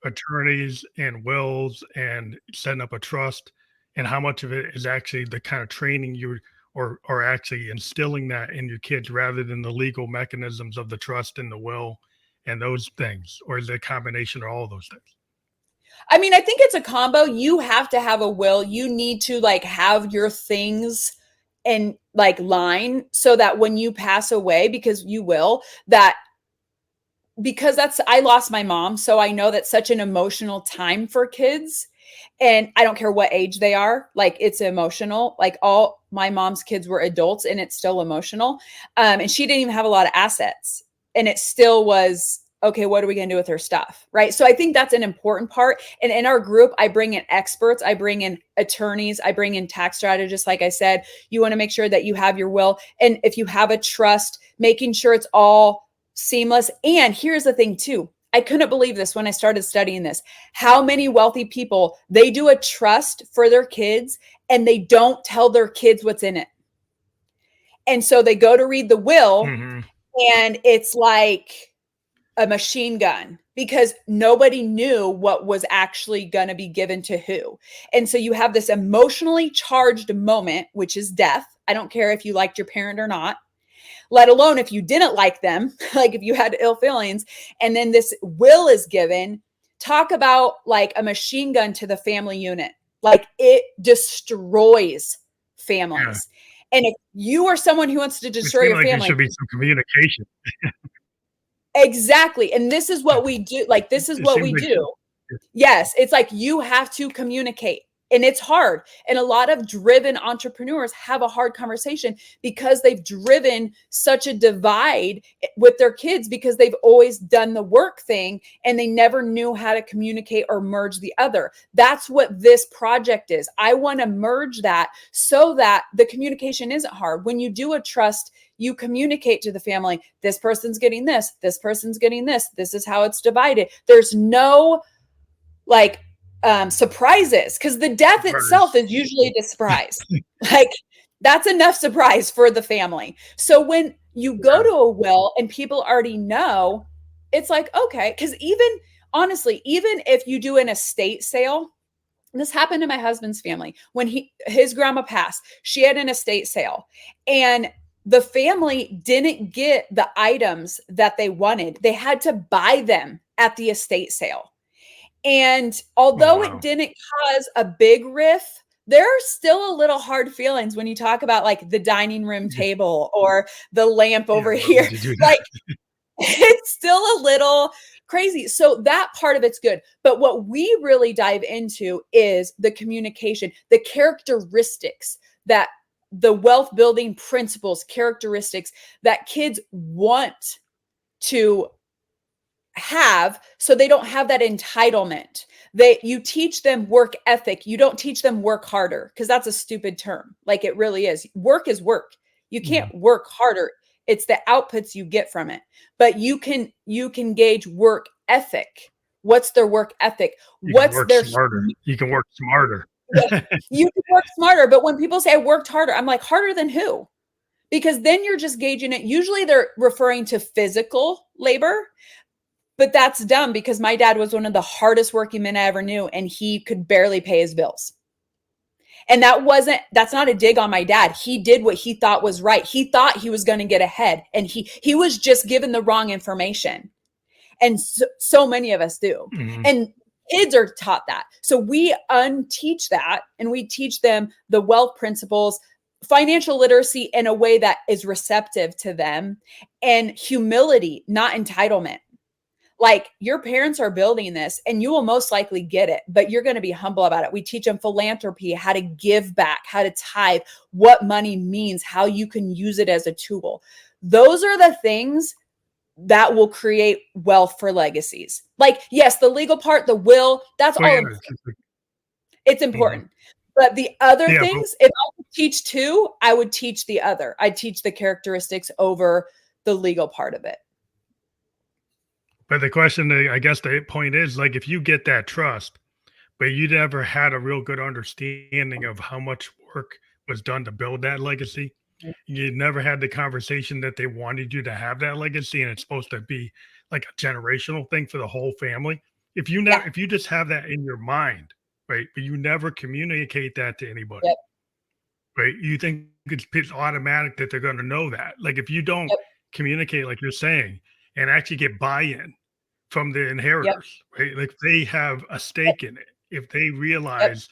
attorneys and wills and setting up a trust, and how much of it is actually the kind of training you or actually instilling that in your kids rather than the legal mechanisms of the trust and the will and those things, or is it a combination of all those things? I mean, I think it's a combo. You have to have a will. You need to like have your things in like line so that when you pass away, because you will, because I lost my mom. So I know that's such an emotional time for kids. And I don't care what age they are, like it's emotional. Like all my mom's kids were adults and it's still emotional. And she didn't even have a lot of assets. And it still was, okay, what are we going to do with her stuff? Right. So I think that's an important part. And in our group, I bring in experts, I bring in attorneys, I bring in tax strategists. Like I said, you want to make sure that you have your will. And if you have a trust, making sure it's all seamless. And here's the thing too. I couldn't believe this when I started studying this. How many wealthy people, they do a trust for their kids and they don't tell their kids what's in it. And so they go to read the will and it's like a machine gun because nobody knew what was actually going to be given to who. And so you have this emotionally charged moment, which is death. I don't care if you liked your parent or not, let alone if you didn't like them, like if you had ill feelings, and then this will is given. Talk about like a machine gun to the family unit. Like it destroys families. Yeah. And if you are someone who wants to destroy your family, there should be some communication. Exactly. And this is what we do. Like, this is what we do. Yes. It's like you have to communicate. And it's hard. And a lot of driven entrepreneurs have a hard conversation because they've driven such a divide with their kids because they've always done the work thing and they never knew how to communicate or merge the other. That's what this project is. I want to merge that so that the communication isn't hard. When you do a trust, you communicate to the family, this person's getting this person's getting this is how it's divided. There's no like surprises because the death itself is usually a surprise. Like that's enough surprise for the family. So when you go to a will and people already know, it's like, okay, because even honestly, even if you do an estate sale, this happened to my husband's family when his grandma passed, she had an estate sale and the family didn't get the items that they wanted. They had to buy them at the estate sale. And although it didn't cause a big rift, there are still a little hard feelings when you talk about like the dining room table or the lamp over here. Like it's still a little crazy. So that part of it's good. But what we really dive into is the communication, the characteristics that the wealth building principles, characteristics that kids want to have so they don't have that entitlement. You teach them work ethic. You don't teach them work harder because that's a stupid term. Like it really is. Work is work. You can't work harder. It's the outputs you get from it. But you can gauge work ethic. What's their work ethic? What's their smarter? You can work smarter. You can work smarter. But when people say I worked harder, I'm like, harder than who? Because then you're just gauging it. Usually they're referring to physical labor. But that's dumb because my dad was one of the hardest working men I ever knew and he could barely pay his bills. And that's not a dig on my dad. He did what he thought was right. He thought he was going to get ahead and he was just given the wrong information. And so many of us do. And kids are taught that. So we unteach that and we teach them the wealth principles, financial literacy in a way that is receptive to them, and humility, not entitlement. Like your parents are building this and you will most likely get it, but you're going to be humble about it. We teach them philanthropy, how to give back, how to tithe, what money means, how you can use it as a tool. Those are the things that will create wealth for legacies. Like, yes, the legal part, the will, that's all important. It's important. But the other things, if I could teach two, I would teach the other. I'd teach the characteristics over the legal part of it. But the question, I guess the point is like, if you get that trust, but you never had a real good understanding of how much work was done to build that legacy. You never had the conversation that they wanted you to have that legacy, and it's supposed to be like a generational thing for the whole family. Yeah. If you just have that in your mind, right, but you never communicate that to anybody, Yep. right? You think it's automatic that they're going to know that. Like if you don't Yep. communicate, like you're saying, and actually get buy-in from the Yep. inheritors, right? Like they have a Yep. stake in it. If they Yep. realize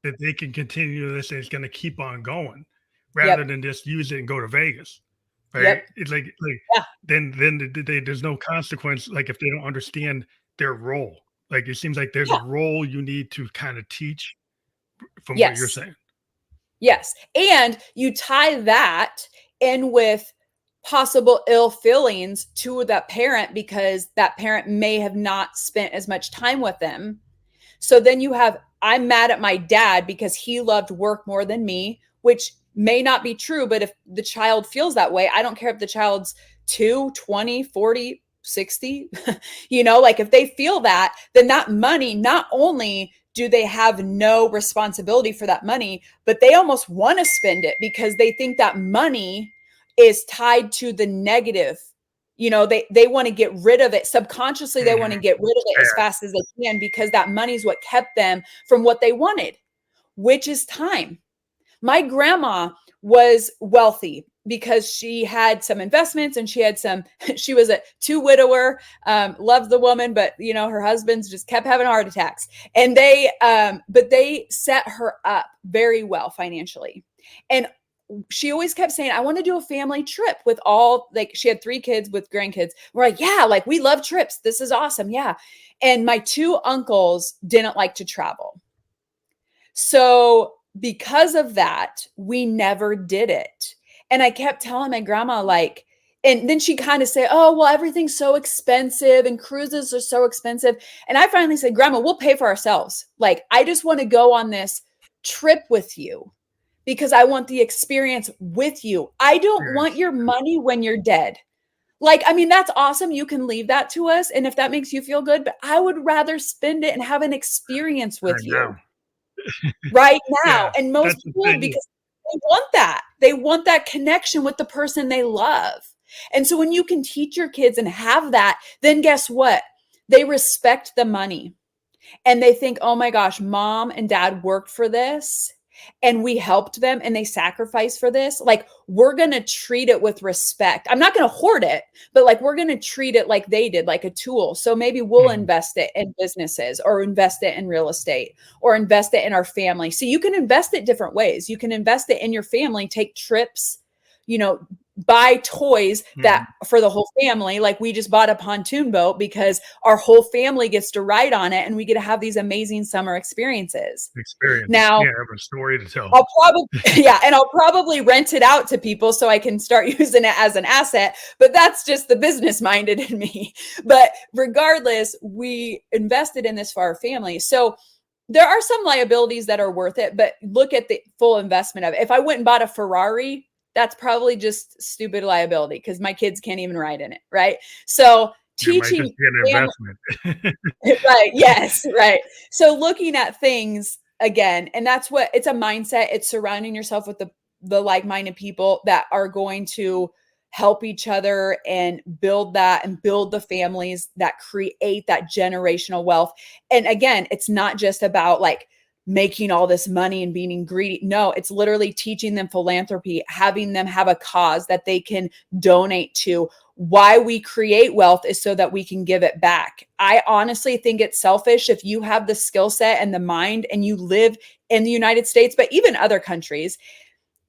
that they can continue this and it's going to keep on going, rather Yep. than just use it and go to Vegas, right? Yep. It's like Yeah. there's no consequence. Like if they don't understand their role, like it seems like there's a Yeah. role you need to kind of teach from what you're Yes. saying. Yes. And you tie that in with possible ill feelings to that parent because that parent may have not spent as much time with them. So then you have, I'm mad at my dad because he loved work more than me, which may not be true. But if the child feels that way, I don't care if the child's 2, 20, 40, 60, like if they feel that, then that money, not only do they have no responsibility for that money, but they almost want to spend it because they think that money is tied to the negative. They want to get rid of it. Subconsciously, they want to Mhm. get rid of it as Yeah. fast as they can because that money is what kept them from what they wanted, which is time. My grandma was wealthy because she had some investments and she was a two widower, loved the woman, but her husbands just kept having heart attacks. And but they set her up very well financially. And she always kept saying, I want to do a family trip with all, like, she had 3 kids with grandkids. We're like, yeah, like we love trips. This is awesome. Yeah. And my 2 uncles didn't like to travel. So because of that, we never did it. And I kept telling my grandma, like, and then she kind of say, oh, well, everything's so expensive and cruises are so expensive. And I finally said, Grandma, we'll pay for ourselves. Like, I just want to go on this trip with you because I want the experience with you. I don't want Experience. your money when you're dead. Like, I mean, that's awesome. You can leave that to us. And if that makes you feel good, but I would rather spend it and have an experience with Right you now. right now. Yeah, And most that's the would thing. because they want that. They want that connection with the person they love. And so when you can teach your kids and have that, then guess what? They respect the money and they think, oh my gosh, mom and dad worked for this and we helped them and they sacrificed for this. Like, we're going to treat it with respect. I'm not going to hoard it, but like, we're going to treat it like they did, like a tool. So maybe we'll Mhm. invest it in businesses or invest it in real estate or invest it in our family. So you can invest it different ways. You can invest it in your family, take trips, buy toys that Mhm. for the whole family. Like, we just bought a pontoon boat because our whole family gets to ride on it and we get to have these amazing summer experiences. Experience. Now, Yeah, have a story to tell. I'll probably yeah, and I'll probably rent it out to people so I can start using it as an asset, but that's just the business minded in me. But regardless, we invested in this for our family. So there are some liabilities that are worth it, but look at the full investment of it. If I went and bought a Ferrari, that's probably just stupid liability because my kids can't even ride in it, right? So It might just teaching be an family, investment. right, yes, right. So looking at things again, and that's what it's a mindset. It's surrounding yourself with the like-minded people that are going to help each other and build that and build the families that create that generational wealth. And again, it's not just about like making all this money and being greedy. No, it's literally teaching them philanthropy, having them have a cause that they can donate to. Why we create wealth is so that we can give it back. I honestly think it's selfish if you have the skill set and the mind and you live in the United States, but even other countries,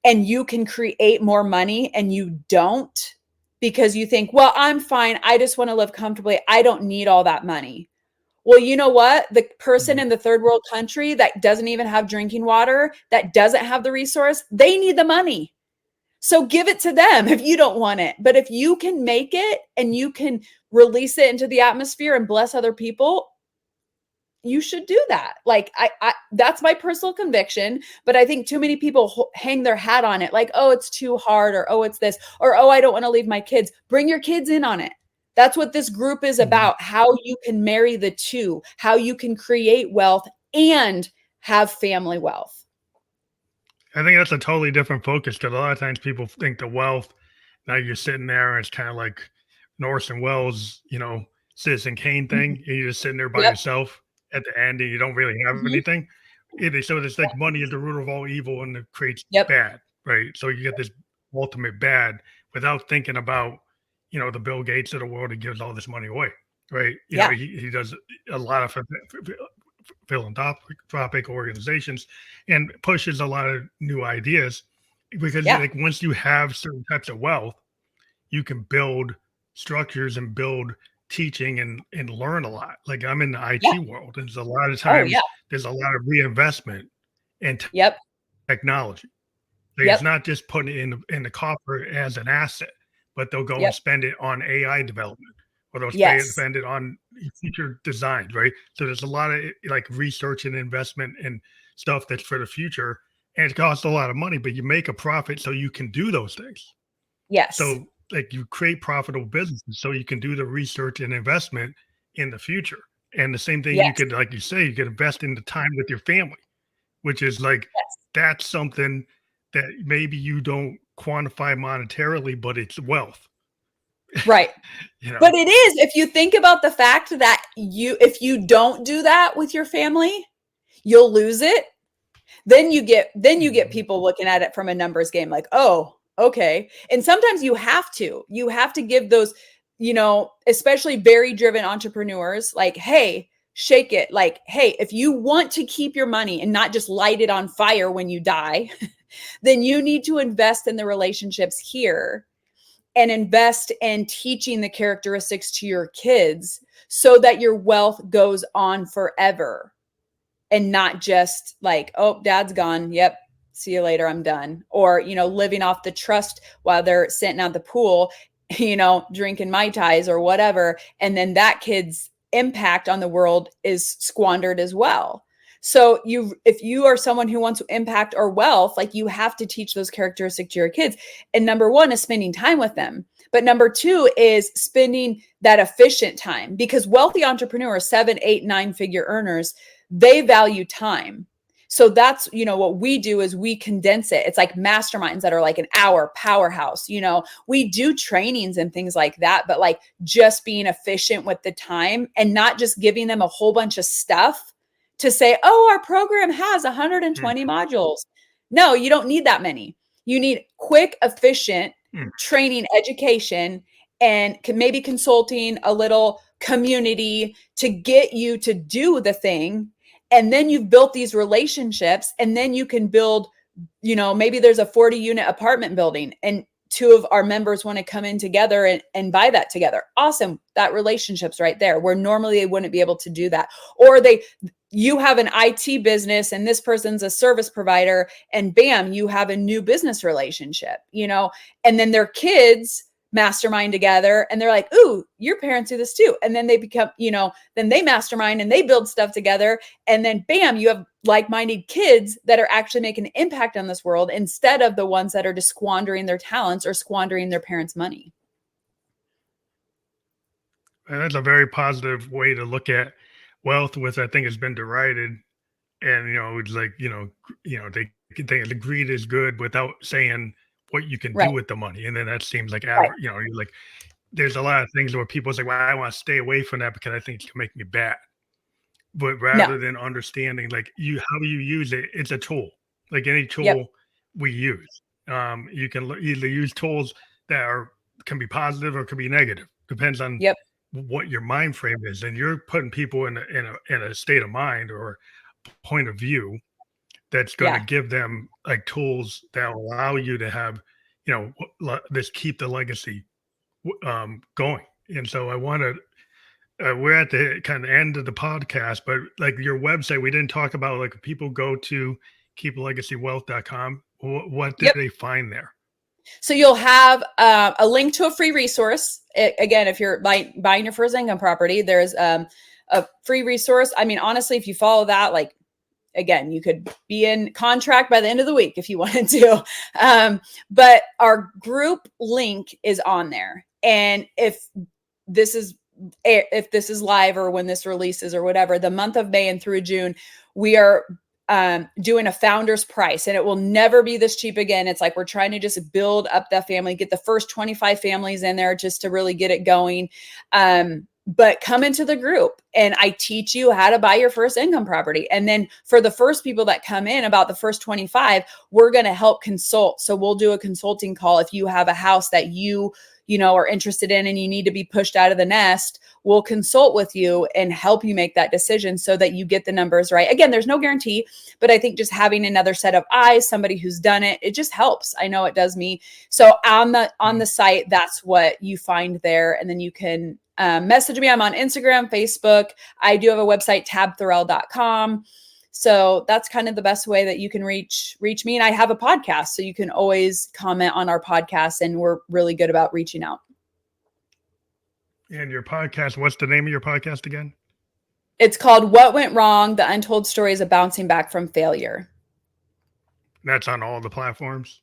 and you can create more money and you don't because you think, well, I'm fine. I just want to live comfortably. I don't need all that money. Well, you know what? The person Mhm. in the third world country that doesn't even have drinking water, that doesn't have the resource, they need the money. So give it to them if you don't want it. But if you can make it and you can release it into the atmosphere and bless other people, you should do that. Like, I that's my personal conviction, but I think too many people hang their hat on it like, oh, it's too hard, or oh, it's this, or oh, I don't want to leave my kids. Bring your kids in on it. That's what this group is about, how you can marry the two, how you can create wealth and have family wealth. I think that's a totally different focus because a lot of times people think the wealth, now you're sitting there and it's kind of like Orson Welles, Citizen Kane Mhm. thing, and you're just sitting there by Yep. yourself at the end and you don't really have Mhm. anything. So it's like money is the root of all evil and it creates Yep. bad, right? So you get this ultimate bad without thinking about, the Bill Gates of the world who gives all this money away, right? Yeah. He does a lot of philanthropic organizations and pushes a lot of new ideas because Yeah. like once you have certain types of wealth, you can build structures and build teaching and learn a lot. Like I'm in the Yeah. IT world, and there's a lot of Oh, yeah. times there's a lot of reinvestment in Yep. technology. Like it's Yep. not just putting it in the coffer as an asset, but they'll go and Yep. spend it on AI development, or they'll Yes. spend it on future designs, right? So there's a lot of like research and investment and stuff that's for the future, and it costs a lot of money, but you make a profit so you can do those things. Yes. So like you create profitable businesses so you can do the research and investment in the future. And the same thing you Yes. could, like you say, you could invest in the time with your family, which is like Yes. that's something that maybe you don't quantify monetarily, but it's wealth. Right. you know. But it is, if you think about the fact that if you don't do that with your family, you'll lose it. Then you get Mhm. people looking at it from a numbers game like, oh, okay. And sometimes you have to give those, especially very driven entrepreneurs, like, hey, shake it. Like, hey, if you want to keep your money and not just light it on fire when you die, then you need to invest in the relationships here and invest in teaching the characteristics to your kids so that your wealth goes on forever and not just like, oh, dad's gone. Yep. See you later. I'm done. Or, living off the trust while they're sitting at the pool, drinking Mai Tais or whatever. And then that kid's impact on the world is squandered as well. So if you are someone who wants to impact our wealth, like you have to teach those characteristics to your kids. And number one is spending time with them. But number two is spending that efficient time, because wealthy entrepreneurs, 7, 8, 9-figure earners, they value time. So that's, what we do is we condense it. It's like masterminds that are like an hour powerhouse. We do trainings and things like that, but like just being efficient with the time and not just giving them a whole bunch of stuff to say, oh, our program has 120 Mhm. modules. No, you don't need that many. You need quick, efficient Mhm. training, education, and maybe consulting, a little community to get you to do the thing. And then you've built these relationships, and then you can build, maybe there's a 40-unit apartment building and two of our members want to come in together and buy that together. Awesome. That relationship's right there, where normally they wouldn't be able to do that. Or you have an IT business and this person's a service provider, and bam, you have a new business relationship, and then their kids mastermind together and they're like, ooh, your parents do this too. And then they become, then they mastermind and they build stuff together. And then bam, you have like-minded kids that are actually making an impact on this world instead of the ones that are just squandering their talents or squandering their parents' money. And that's a very positive way to look at wealth, which I think has been derided. And it's like they the greed is good without saying what you can Right. do with the money, and then that seems like Right. average. You're like, there's a lot of things where people say, well, I want to stay away from that because I think it can make me bad. But No. rather than understanding like how you use it, it's a tool. Like any Yep. tool we use. You can either use tools that can be positive or can be negative. Depends on Yep. what your mind frame is. And you're putting people in a state of mind or point of view that's going to Yeah. give them like tools that allow you to have, this keep the legacy going. And so I want to we're at the kind of end of the podcast, but like your website, we didn't talk about like people go to keeplegacywealth.com. What did Yep. they find there? So you'll have a link to a free resource. Again, if you're buying your first income property, there's a free resource. I mean, honestly, if you follow that, like, again, you could be in contract by the end of the week if you wanted to. But our group link is on there. And if this is, if this is live or when this releases or whatever, the month of May and through June, we are doing a founder's price, and it will never be this cheap again. It's like we're trying to just build up that family, get the first 25 families in there just to really get it going. But come into the group and I teach you how to buy your first income property. And then for the first people that come in, about the first 25, we're going to help consult. So we'll do a consulting call. If you have a house that you are interested in and you need to be pushed out of the nest, we'll consult with you and help you make that decision so that you get the numbers right. Again, there's no guarantee, but I think just having another set of eyes, somebody who's done it, it just helps. I know it does me. So on the site, that's what you find there. And then you can message me. I'm on Instagram, Facebook. I do have a website, tabthorell.com. So that's kind of the best way that you can reach me. And I have a podcast, so you can always comment on our podcast, and we're really good about reaching out. And your podcast, what's the name of your podcast again? It's called What Went Wrong? The Untold Stories of Bouncing Back from Failure. That's on all the platforms?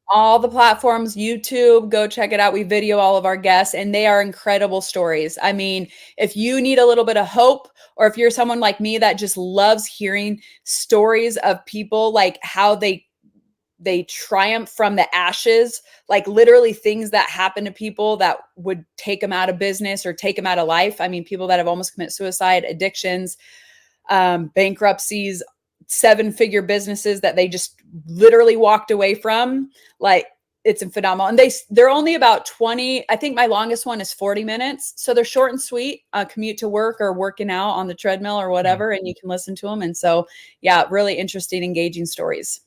All the platforms, YouTube, go check it out. We video all of our guests, and they are incredible stories. I mean, if you need a little bit of hope, or if you're someone like me that just loves hearing stories of people, like how they triumph from the ashes, like literally things that happen to people that would take them out of business or take them out of life. I mean, people that have almost committed suicide, addictions, bankruptcies, 7-figure businesses that they just literally walked away from. Like, it's phenomenal. And they're only about 20. I think my longest one is 40 minutes. So they're short and sweet, commute to work or working out on the treadmill or whatever. And you can listen to them. And so, yeah, really interesting, engaging stories.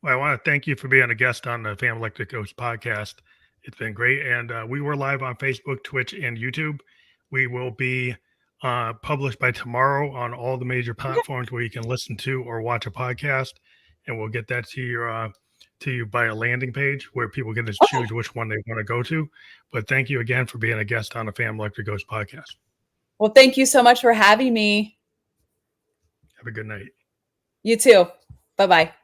Well, I want to thank you for being a guest on the Family Electric Ghost podcast. It's been great. And we were live on Facebook, Twitch, and YouTube. We will be published by tomorrow on all the major platforms where you can listen to or watch a podcast. And we'll get that to you by a landing page where people can just choose which one they want to go to. But thank you again for being a guest on the Family Electric Ghost podcast. Well, thank you so much for having me. Have a good night. You too. Bye-bye.